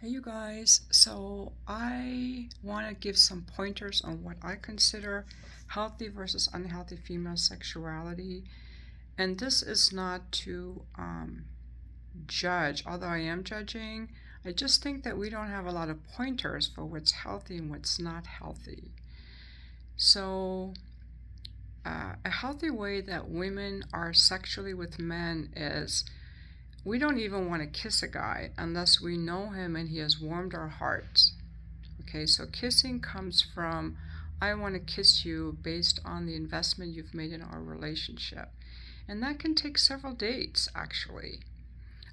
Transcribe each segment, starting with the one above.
Hey you guys, so I want to give some pointers on what I consider healthy versus unhealthy female sexuality. And this is not to judge, although I am judging. I just think that we don't have a lot of pointers for what's healthy and what's not healthy. So, a healthy way that women are sexually with men is we don't even want to kiss a guy unless we know him and he has warmed our hearts. Okay, so kissing comes from I want to kiss you based on the investment you've made in our relationship. And that can take several dates, actually.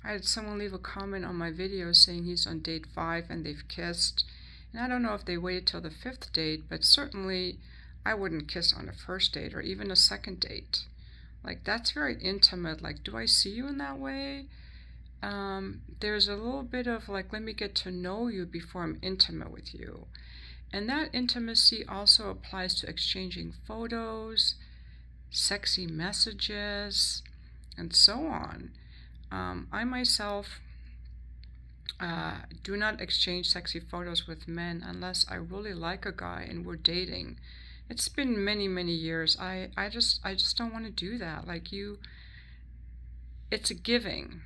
I had someone leave a comment on my video saying he's on date 5 and they've kissed. And I don't know if they waited till the 5th date, but certainly I wouldn't kiss on a first date or even a second date. Like, that's very intimate. Like, do I see you in that way? There's a little bit of like, let me get to know you before I'm intimate with you. And that intimacy also applies to exchanging photos, sexy messages, and so on. I myself do not exchange sexy photos with men unless I really like a guy and we're dating. It's been many, many years. I just don't want to do that. Like it's a giving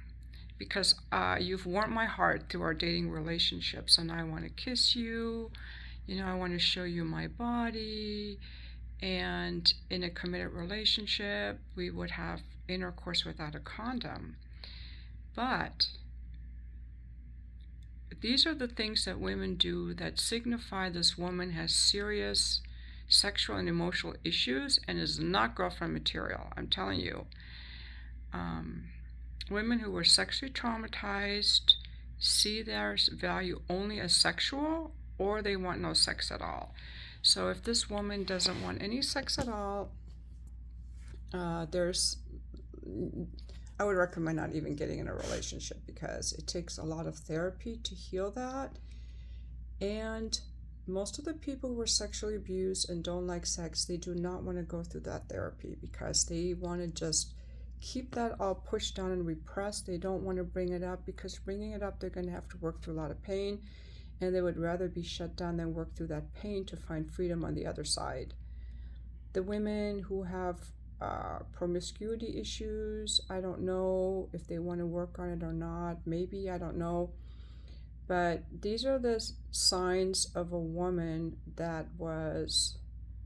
because you've warmed my heart through our dating relationship. So now I want to kiss you. I want to show you my body. And in a committed relationship, we would have intercourse without a condom. But these are the things that women do that signify this woman has serious sexual and emotional issues and is not girlfriend material. I'm telling you. Women who were sexually traumatized see their value only as sexual, or they want no sex at all. So if this woman doesn't want any sex at all, I would recommend not even getting in a relationship because it takes a lot of therapy to heal that. And most of the people who are sexually abused and don't like sex, they do not want to go through that therapy because they want to just keep that all pushed down and repressed. They don't want to bring it up because bringing it up, they're going to have to work through a lot of pain, and they would rather be shut down than work through that pain to find freedom on the other side. The women who have promiscuity issues, I don't know if they want to work on it or not. Maybe, I don't know. But these are the signs of a woman that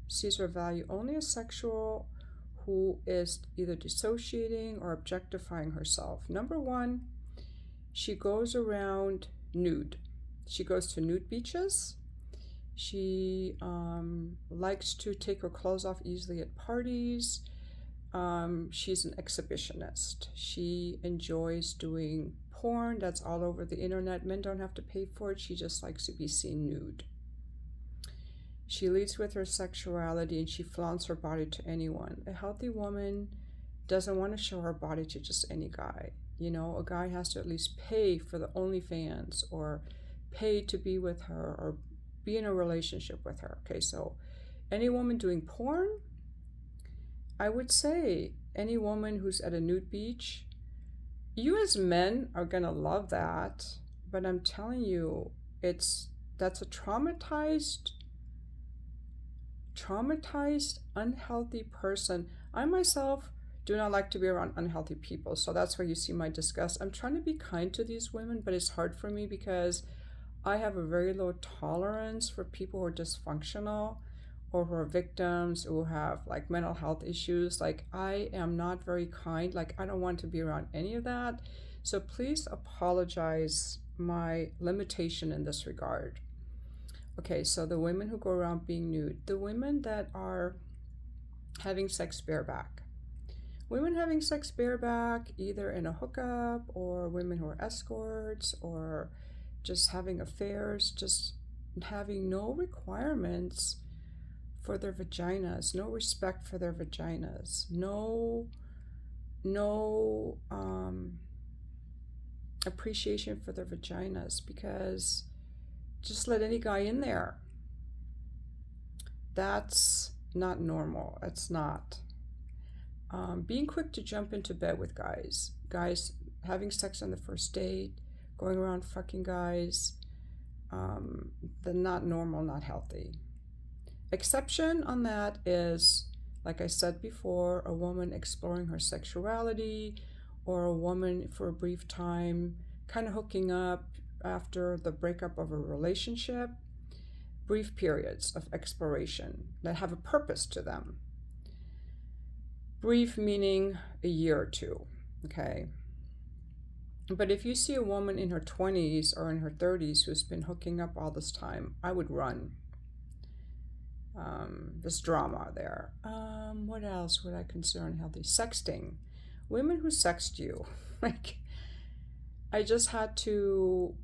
sees her value only as sexual, who is either dissociating or objectifying herself. Number one, she goes around nude. She goes to nude beaches. She likes to take her clothes off easily at parties. She's an exhibitionist. She enjoys doing porn that's all over the internet. Men don't have to pay for it. She just likes to be seen nude. She leads with her sexuality and she flaunts her body to anyone. A healthy woman doesn't want to show her body to just any guy. A guy has to at least pay for the OnlyFans or pay to be with her or be in a relationship with her. Okay, so any woman doing porn, I would say any woman who's at a nude beach, you as men are going to love that. But I'm telling you, that's a traumatized, unhealthy person. I myself do not like to be around unhealthy people, so that's where you see my disgust. I'm trying to be kind to these women, but it's hard for me because I have a very low tolerance for people who are dysfunctional or who are victims who have like mental health issues. Like, I am not very kind. Like, I don't want to be around any of that. So please apologize my limitation in this regard. Okay, so the women who go around being nude, the women that are having sex bareback. Women having sex bareback, either in a hookup, or women who are escorts, or just having affairs, just having no requirements for their vaginas, no respect for their vaginas, no appreciation for their vaginas, because just let any guy in there. That's not normal. It's not. Being quick to jump into bed with guys having sex on the first date, going around fucking guys, the not normal, not healthy. Exception on that is, like I said before, a woman exploring her sexuality, or a woman for a brief time kind of hooking up after the breakup of a relationship. Brief periods of exploration that have a purpose to them. Brief meaning a year or two, okay? But if you see a woman in her 20s or in her 30s who's been hooking up all this time, I would run. There's drama there. What else would I consider unhealthy? Sexting. Women who sext you. Like, I just had to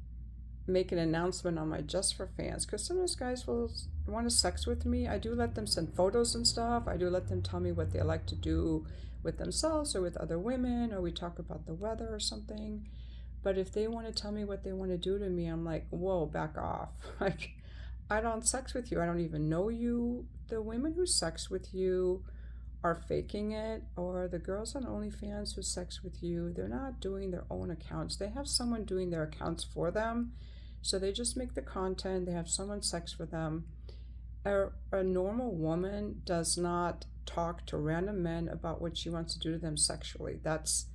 make an announcement on my Just for Fans, because sometimes guys will want to sex with me. I do let them send photos and stuff. I do let them tell me what they like to do with themselves or with other women, or we talk about the weather or something. But if they want to tell me what they want to do to me, I'm like, whoa, back off. Like, I don't sex with you. I don't even know you. The women who sex with you are faking it, or the girls on OnlyFans who sex with you, they're not doing their own accounts. They have someone doing their accounts for them. So they just make the content, they have someone sex for them. A normal woman does not talk to random men about what she wants to do to them sexually. That's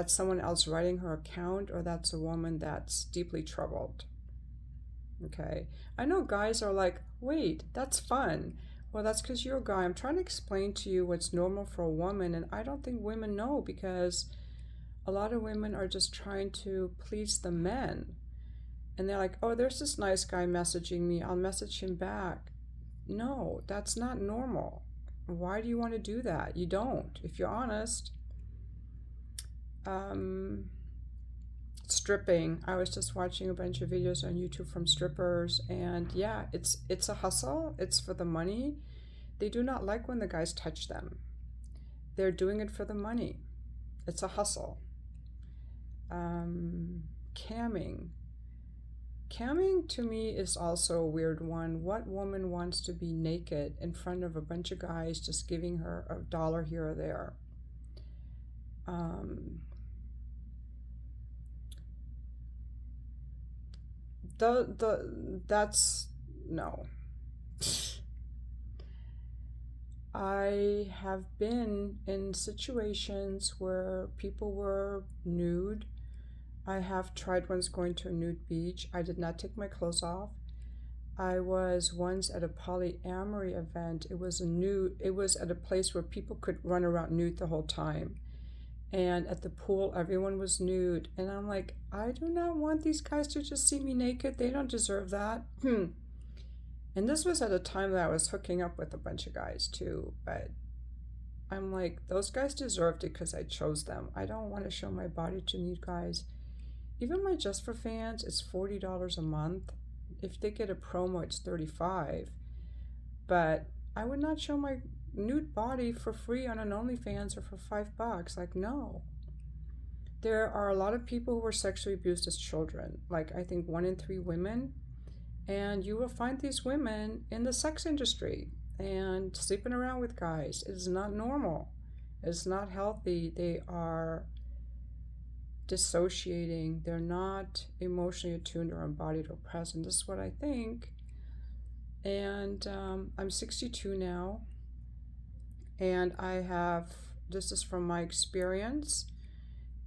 someone else writing her account, or that's a woman that's deeply troubled. Okay? I know guys are like, wait, that's fun. Well, that's because you're a guy. I'm trying to explain to you what's normal for a woman, and I don't think women know, because a lot of women are just trying to please the men. And they're like, oh, there's this nice guy messaging me, I'll message him back. No, that's not normal. Why do you want to do that? You don't, if you're honest. Stripping. I was just watching a bunch of videos on YouTube from strippers, and yeah, it's a hustle. It's for the money. They do not like when the guys touch them. They're doing it for the money. It's a hustle. Camming. Camming to me is also a weird one. What woman wants to be naked in front of a bunch of guys just giving her $1 here or there? That's no. I have been in situations where people were nude. I have tried once going to a nude beach. I did not take my clothes off. I was once at a polyamory event. It was at a place where people could run around nude the whole time. And at the pool, everyone was nude. And I'm like, I do not want these guys to just see me naked. They don't deserve that. And this was at a time that I was hooking up with a bunch of guys too. But I'm like, those guys deserved it because I chose them. I don't want to show my body to nude guys. Even my Just for Fans, it's $40 a month. If they get a promo, it's $35. But I would not show my nude body for free on an OnlyFans or for $5. Like, no. There are a lot of people who were sexually abused as children. Like, I think 1 in 3 women. And you will find these women in the sex industry and sleeping around with guys. It is not normal. It's not healthy. They are dissociating. They're not emotionally attuned or embodied or present. This is what I think. And I'm 62 now, and this is from my experience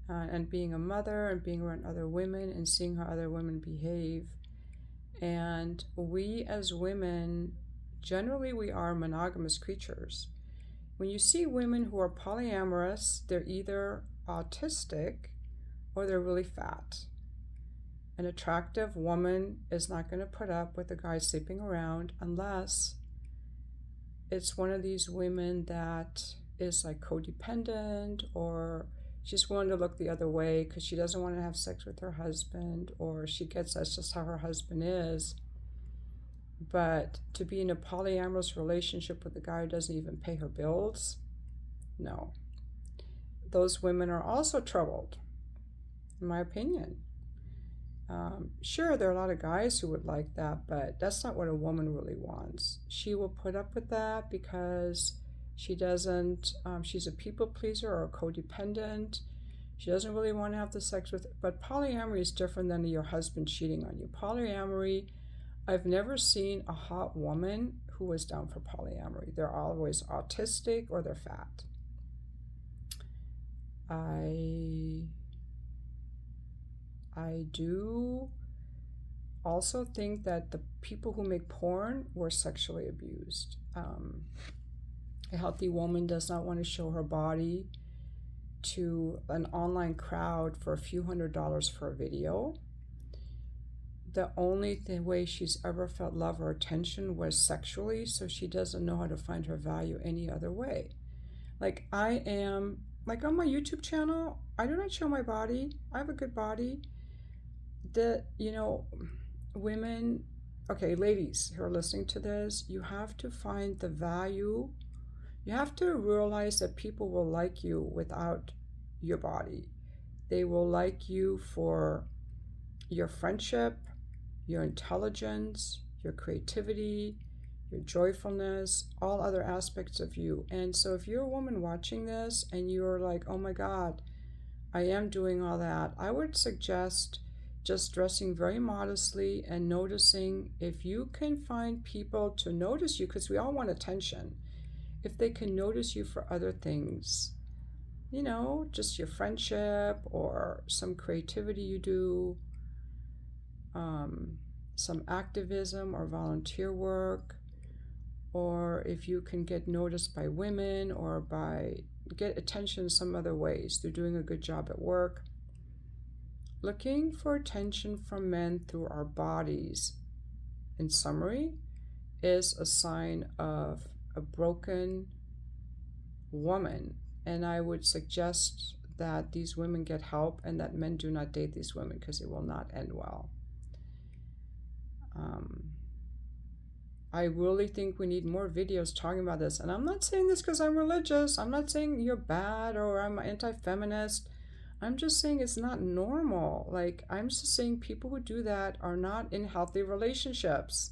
and being a mother and being around other women and seeing how other women behave. And we as women, generally we are monogamous creatures. When you see women who are polyamorous, they're either autistic or they're really fat. An attractive woman is not going to put up with a guy sleeping around unless it's one of these women that is like codependent, or she's willing to look the other way because she doesn't want to have sex with her husband, or she gets that's just how her husband is. But to be in a polyamorous relationship with a guy who doesn't even pay her bills, no. Those women are also troubled, in my opinion. Sure, there are a lot of guys who would like that, but that's not what a woman really wants. She will put up with that because she doesn't, she's a people pleaser or a codependent. She doesn't really want to have the sex with, but polyamory is different than your husband cheating on you. Polyamory, I've never seen a hot woman who was down for polyamory. They're always autistic or they're fat. I do also think that the people who make porn were sexually abused. A healthy woman does not want to show her body to an online crowd for a few $100s for a video. The only way she's ever felt love or attention was sexually, so she doesn't know how to find her value any other way. Like I am, like on my YouTube channel, I do not show my body. I have a good body. Women, okay, ladies who are listening to this, you have to find the value. You have to realize that people will like you without your body. They will like you for your friendship, your intelligence, your creativity, your joyfulness, all other aspects of you. And so if you're a woman watching this and you're like, oh my God, I am doing all that, I would suggest just dressing very modestly and noticing if you can find people to notice you, because we all want attention. If they can notice you for other things, just your friendship or some creativity you do, some activism or volunteer work, or if you can get noticed by women or get attention some other ways through doing a good job at work. Looking for attention from men through our bodies, in summary, is a sign of a broken woman. And I would suggest that these women get help and that men do not date these women because it will not end well. I really think we need more videos talking about this. And I'm not saying this because I'm religious. I'm not saying you're bad or I'm anti-feminist. I'm just saying it's not normal. Like, I'm just saying people who do that are not in healthy relationships.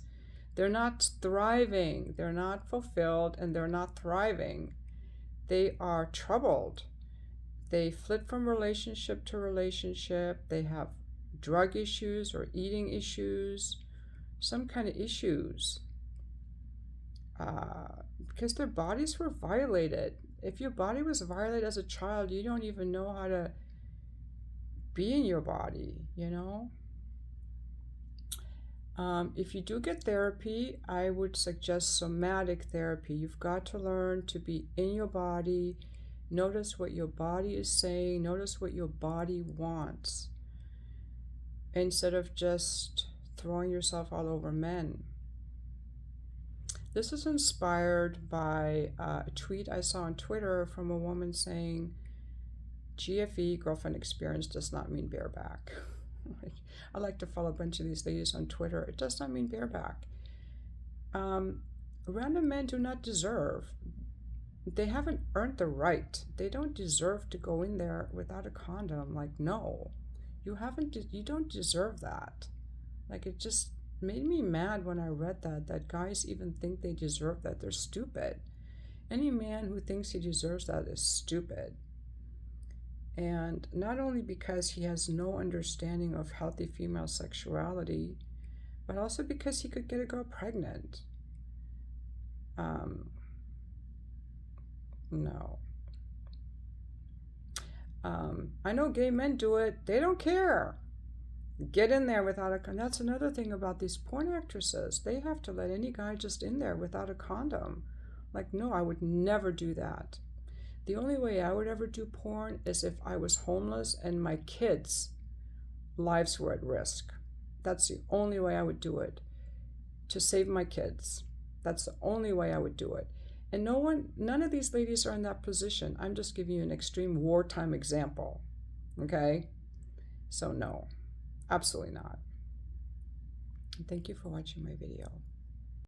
They're not thriving. They're not fulfilled, and they're not thriving. They are troubled. They flip from relationship to relationship. They have drug issues or eating issues, some kind of issues, because their bodies were violated. If your body was violated as a child, you don't even know how to be in your body, If you do get therapy, I would suggest somatic therapy. You've got to learn to be in your body. Notice what your body is saying. Notice what your body wants, instead of just throwing yourself all over men. This is inspired by a tweet I saw on Twitter from a woman saying, GFE, girlfriend experience, does not mean bareback. I like to follow a bunch of these ladies on Twitter. It does not mean bareback. Random men do not deserve. They haven't earned the right. They don't deserve to go in there without a condom. Like, no, you don't deserve that. Like, it just made me mad when I read that guys even think they deserve that. They're stupid. Any man who thinks he deserves that is stupid. And not only because he has no understanding of healthy female sexuality, but also because he could get a girl pregnant. No. I know gay men do it. They don't care. Get in there without a condom. That's another thing about these porn actresses. They have to let any guy just in there without a condom. Like, no, I would never do that. The only way I would ever do porn is if I was homeless and my kids' lives were at risk. That's the only way I would do it, to save my kids. That's the only way I would do it. And none of these ladies are in that position. I'm just giving you an extreme wartime example. Okay? So no, absolutely not. Thank you for watching my video.